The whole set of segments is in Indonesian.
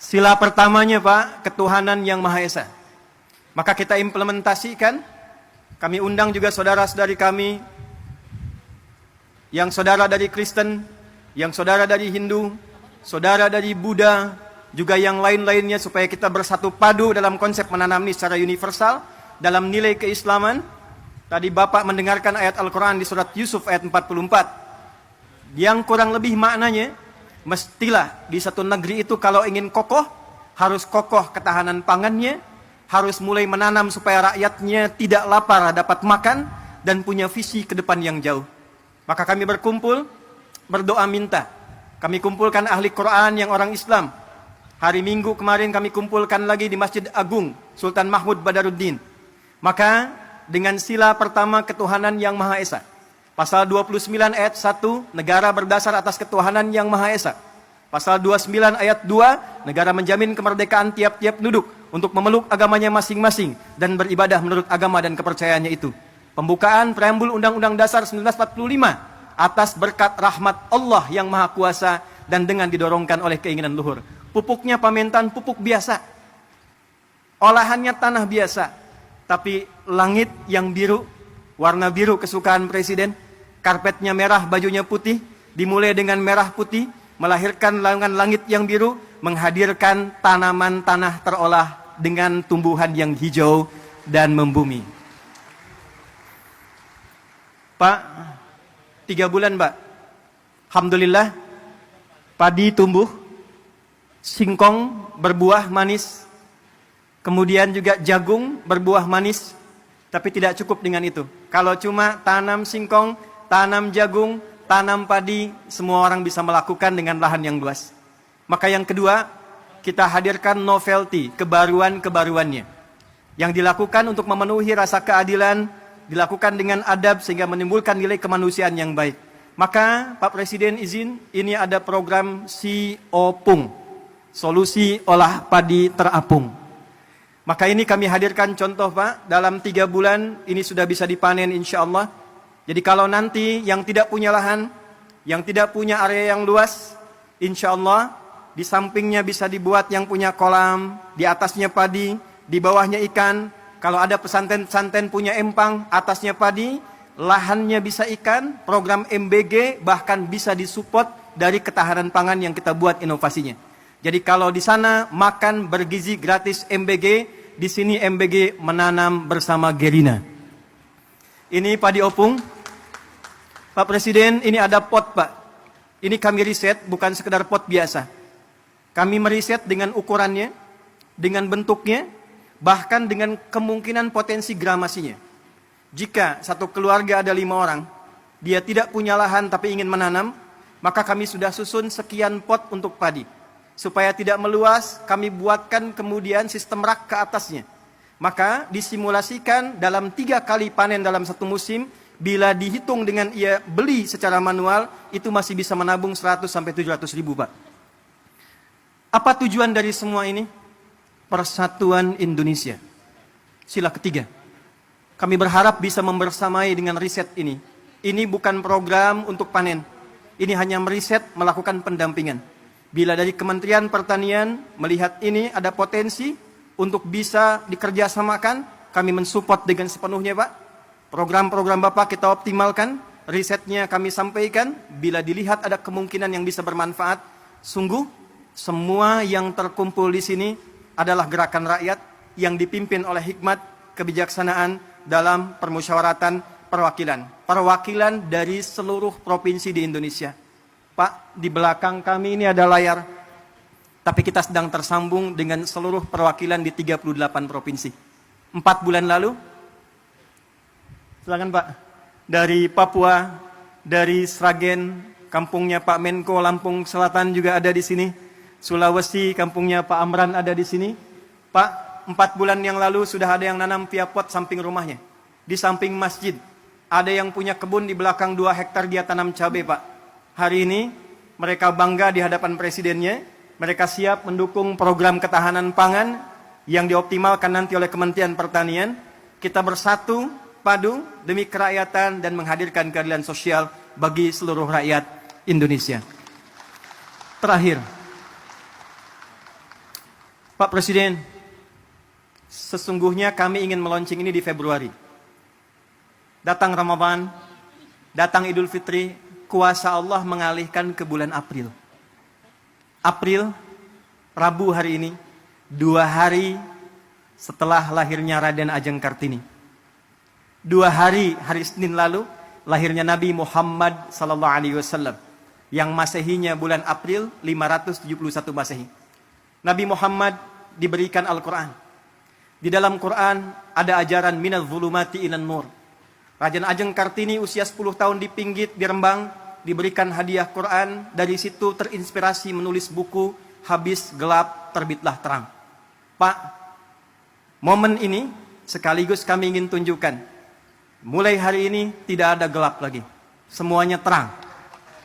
Sila pertamanya Pak, ketuhanan yang Maha Esa. Maka kita implementasikan, kami undang juga saudara-saudari kami, yang saudara dari Kristen, yang saudara dari Hindu, saudara dari Buddha, juga yang lain-lainnya supaya kita bersatu padu dalam konsep menanam ini secara universal, dalam nilai keislaman. Tadi Bapak mendengarkan ayat Al-Quran di surat Yusuf ayat 44. Yang kurang lebih maknanya, mestilah di satu negeri itu kalau ingin kokoh, harus kokoh ketahanan pangannya, harus mulai menanam supaya rakyatnya tidak lapar dapat makan, dan punya visi ke depan yang jauh. Maka kami berkumpul, berdoa minta. Kami kumpulkan ahli Quran yang orang Islam. Hari Minggu kemarin kami kumpulkan lagi di Masjid Agung Sultan Mahmud Badaruddin. Maka dengan sila pertama ketuhanan yang Maha Esa. Pasal 29 ayat 1, negara berdasar atas ketuhanan yang Maha Esa. Pasal 29 ayat 2, negara menjamin kemerdekaan tiap-tiap penduduk untuk memeluk agamanya masing-masing dan beribadah menurut agama dan kepercayaannya itu. Pembukaan preambul Undang-Undang Dasar 1945 atas berkat rahmat Allah yang Maha Kuasa dan dengan didorongkan oleh keinginan luhur. Pupuknya Pamintan pupuk biasa. Olahannya tanah biasa. Tapi langit yang biru, warna biru kesukaan Presiden, karpetnya merah, bajunya putih, dimulai dengan merah putih, melahirkan langit yang biru, menghadirkan tanaman tanah terolah dengan tumbuhan yang hijau dan membumi. Pak, 3 bulan Pak, alhamdulillah, padi tumbuh, singkong berbuah manis, kemudian juga jagung berbuah manis. Tapi tidak cukup dengan itu. Kalau cuma tanam singkong, tanam jagung, tanam padi, semua orang bisa melakukan dengan lahan yang luas. Maka yang kedua, kita hadirkan novelty, kebaruan-kebaruannya. Yang dilakukan untuk memenuhi rasa keadilan, dilakukan dengan adab sehingga menimbulkan nilai kemanusiaan yang baik. Maka Pak Presiden izin, ini ada program Si Opung, solusi olah padi terapung. Maka ini kami hadirkan contoh Pak, dalam 3 bulan ini sudah bisa dipanen insya Allah. Jadi kalau nanti yang tidak punya lahan, yang tidak punya area yang luas, insya Allah di sampingnya bisa dibuat yang punya kolam, di atasnya padi, di bawahnya ikan. Kalau ada pesantren-pesantren punya empang, atasnya padi, lahannya bisa ikan, program MBG bahkan bisa disupport dari ketahanan pangan yang kita buat inovasinya. Jadi kalau di sana makan bergizi gratis MBG, di sini MBG menanam bersama Gerina. Ini padi opung. Pak Presiden, ini ada pot Pak. Ini kami riset, bukan sekedar pot biasa. Kami meriset dengan ukurannya, dengan bentuknya, bahkan dengan kemungkinan potensi gramasinya. Jika satu keluarga ada 5 orang, dia tidak punya lahan tapi ingin menanam, maka kami sudah susun sekian pot untuk padi. Supaya tidak meluas, kami buatkan kemudian sistem rak ke atasnya. Maka disimulasikan dalam 3 kali panen dalam satu musim, bila dihitung dengan ia beli secara manual, itu masih bisa menabung 100 sampai 700 ribu Pak. Apa tujuan dari semua ini? Persatuan Indonesia. Sila ketiga. Kami berharap bisa membersamai dengan riset ini. Ini bukan program untuk panen. Ini hanya meriset, melakukan pendampingan. Bila dari Kementerian Pertanian melihat ini ada potensi untuk bisa dikerjasamakan, kami mensupport dengan sepenuhnya Pak. Program-program Bapak kita optimalkan, risetnya kami sampaikan. Bila dilihat ada kemungkinan yang bisa bermanfaat, sungguh semua yang terkumpul di sini adalah gerakan rakyat yang dipimpin oleh hikmat kebijaksanaan dalam permusyawaratan perwakilan. Perwakilan dari seluruh provinsi di Indonesia. Pak, di belakang kami ini ada layar. Tapi kita sedang tersambung dengan seluruh perwakilan di 38 provinsi. 4 bulan lalu, silakan Pak, dari Papua, dari Sragen, kampungnya Pak Menko, Lampung Selatan juga ada di sini. Sulawesi, kampungnya Pak Amran ada di sini. Pak, 4 bulan yang lalu sudah ada yang nanam via pot samping rumahnya. Di samping masjid. Ada yang punya kebun di belakang 2 hektar dia tanam cabai Pak. Hari ini mereka bangga di hadapan presidennya, mereka siap mendukung program ketahanan pangan yang dioptimalkan nanti oleh Kementerian Pertanian. Kita bersatu padu demi kerakyatan dan menghadirkan keadilan sosial bagi seluruh rakyat Indonesia. Terakhir, Pak Presiden, sesungguhnya kami ingin meluncing ini di Februari. Datang Ramadan, datang Idul Fitri, kuasa Allah mengalihkan ke bulan April. April, Rabu hari ini, 2 hari setelah lahirnya Raden Ajeng Kartini. 2 hari, hari Senin lalu, lahirnya Nabi Muhammad SAW, yang Masehinya bulan April 571 Masehi. Nabi Muhammad diberikan Al-Quran. Di dalam Quran ada ajaran minaz zulumati ilan nur. Raden Ajeng Kartini usia 10 tahun di Pinggit, di Rembang, diberikan hadiah Quran. Dari situ terinspirasi menulis buku Habis Gelap Terbitlah Terang. Pak, momen ini sekaligus kami ingin tunjukkan, mulai hari ini tidak ada gelap lagi, semuanya terang.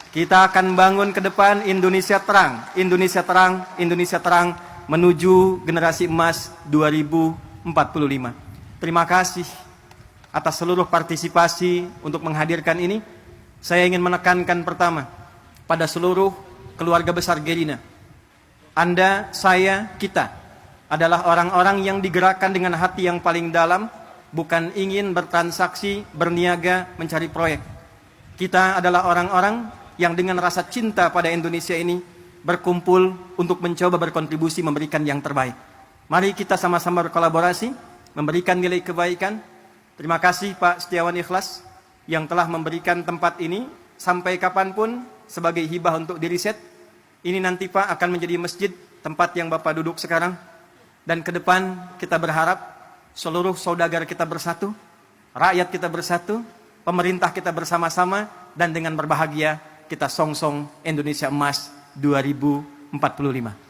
Kita akan bangun ke depan Indonesia terang, Indonesia terang, Indonesia terang, menuju generasi emas 2045. Terima kasih atas seluruh partisipasi untuk menghadirkan ini. Saya ingin menekankan pertama pada seluruh keluarga besar Gerina. Anda, saya, kita adalah orang-orang yang digerakkan dengan hati yang paling dalam, bukan ingin bertransaksi, berniaga, mencari proyek. Kita adalah orang-orang yang dengan rasa cinta pada Indonesia ini berkumpul untuk mencoba berkontribusi memberikan yang terbaik. Mari kita sama-sama berkolaborasi, memberikan nilai kebaikan. Terima kasih Pak Setiawan Ikhlas yang telah memberikan tempat ini sampai kapanpun sebagai hibah untuk diriset. Ini nanti Pak akan menjadi masjid, tempat yang Bapak duduk sekarang. Dan ke depan kita berharap seluruh saudagar kita bersatu, rakyat kita bersatu, pemerintah kita bersama-sama, dan dengan berbahagia kita songsong Indonesia Emas 2045.